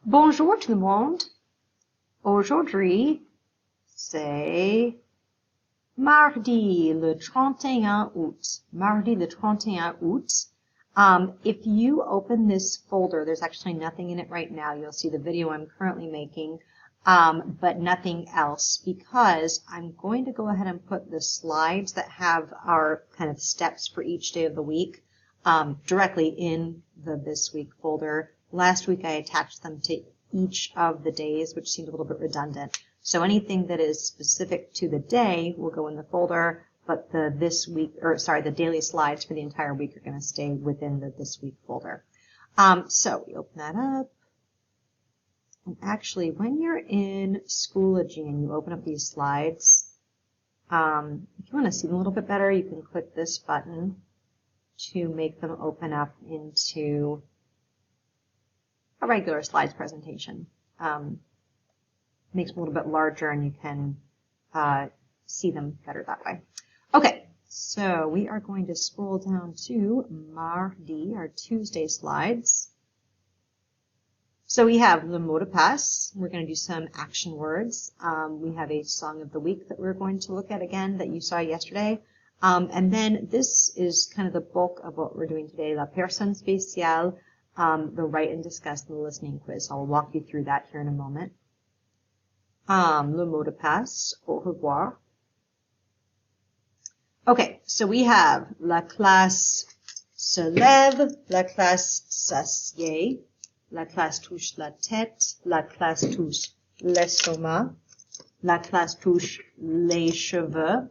Bonjour tout le monde. Aujourd'hui, c'est mardi le 31 août. Mardi le 31 août. If you open this folder, there's actually nothing in it right now. You'll see the video I'm currently making, but nothing else because I'm going to go ahead and put the slides that have our kind of steps for each day of the week directly in the This Week folder. Last week I attached them to each of the days, which seemed a little bit redundant. So anything that is specific to the day will go in the folder, but the daily slides for the entire week are going to stay within the This Week folder. So we open that up. And actually, when you're in Schoology and you open up these slides, if you want to see them a little bit better, you can click this button to make them open up into a regular slides presentation. Makes them a little bit larger and you can see them better that way. Okay, so we are going to scroll down to Mardi, our Tuesday slides. So we have le mot de passe. We're going to do some action words. We have a song of the week that we're going to look at again that you saw yesterday. And then this is kind of the bulk of what we're doing today, la personne spéciale, the write and discuss and the listening quiz. I'll walk you through that here in a moment. Le mot de passe, au revoir. Okay, so we have la classe se lève, la classe s'assied, la classe touche la tête, la classe touche l'estomac, la classe touche les cheveux,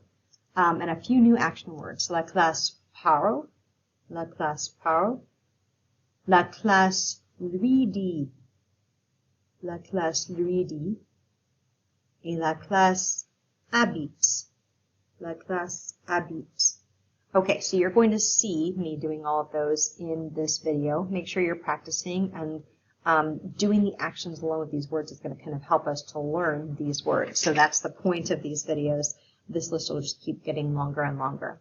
and a few new action words. La classe parle, la classe parle, la classe lui dit, la classe lui dit, et la classe habite, la classe habite. Okay, so you're going to see me doing all of those in this video. Make sure you're practicing and doing the actions along with these words is going to kind of help us to learn these words. So that's the point of these videos. This list will just keep getting longer and longer.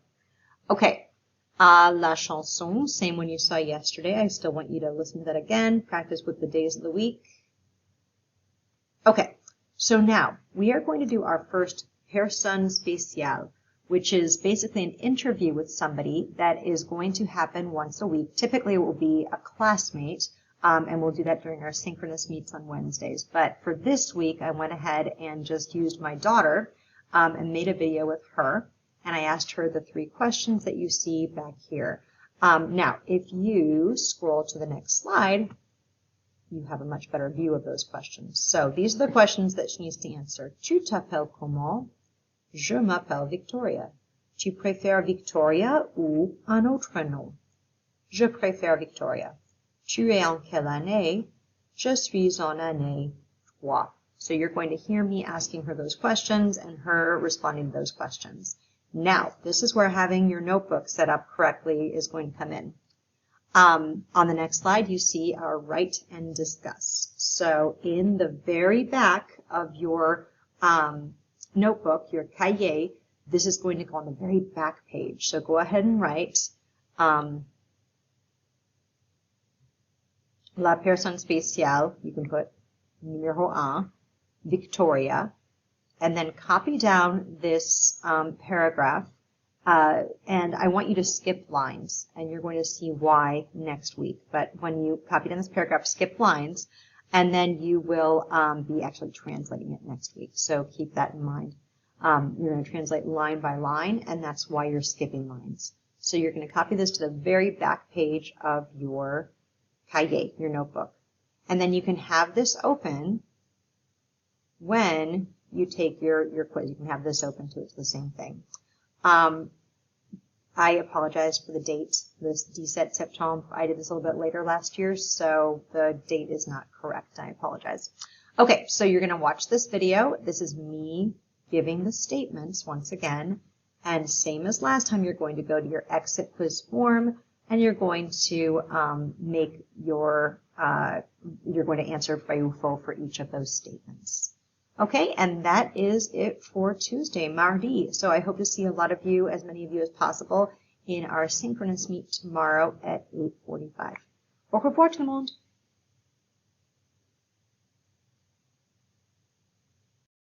Okay, la chanson, same one you saw yesterday. I still want you to listen to that again, practice with the days of the week. Okay, so now we are going to do our first personne spéciale, which is basically an interview with somebody that is going to happen once a week. Typically it will be a classmate, and we'll do that during our synchronous meets on Wednesdays. But for this week, I went ahead and just used my daughter and made a video with her, and I asked her the 3 questions that you see back here. Now, if you scroll to the next slide, you have a much better view of those questions. So these are the questions that she needs to answer. Tu t'appelles comment? Je m'appelle Victoria. Tu préfères Victoria ou un autre nom? Je préfère Victoria. Tu es en quelle année? Je suis en année 3. So you're going to hear me asking her those questions and her responding to those questions. Now, this is where having your notebook set up correctly is going to come in. On the next slide, you see our write and discuss. So in the very back of your notebook, your cahier, this is going to go on the very back page. So go ahead and write la personne spéciale, you can put numéro 1, Victoria, and then copy down this paragraph, and I want you to skip lines, and you're going to see why next week. But when you copy down this paragraph, skip lines, and then you will be actually translating it next week. So keep that in mind. You're going to translate line by line, and that's why you're skipping lines. So you're going to copy this to the very back page of your cahier, your notebook. And then you can have this open when you take your quiz. You can have this open too. It's the same thing. I apologize for the date. This 17 Septembre. I did this a little bit later last year, so the date is not correct. I apologize. Okay, so you're going to watch this video. This is me giving the statements once again. And same as last time, you're going to go to your exit quiz form and you're going to make your, you're going to answer faux for each of those statements. Okay, and that is it for Tuesday, Mardi. So I hope to see a lot of you, as many of you as possible, in our synchronous meet tomorrow at 8:45. Au revoir tout le monde.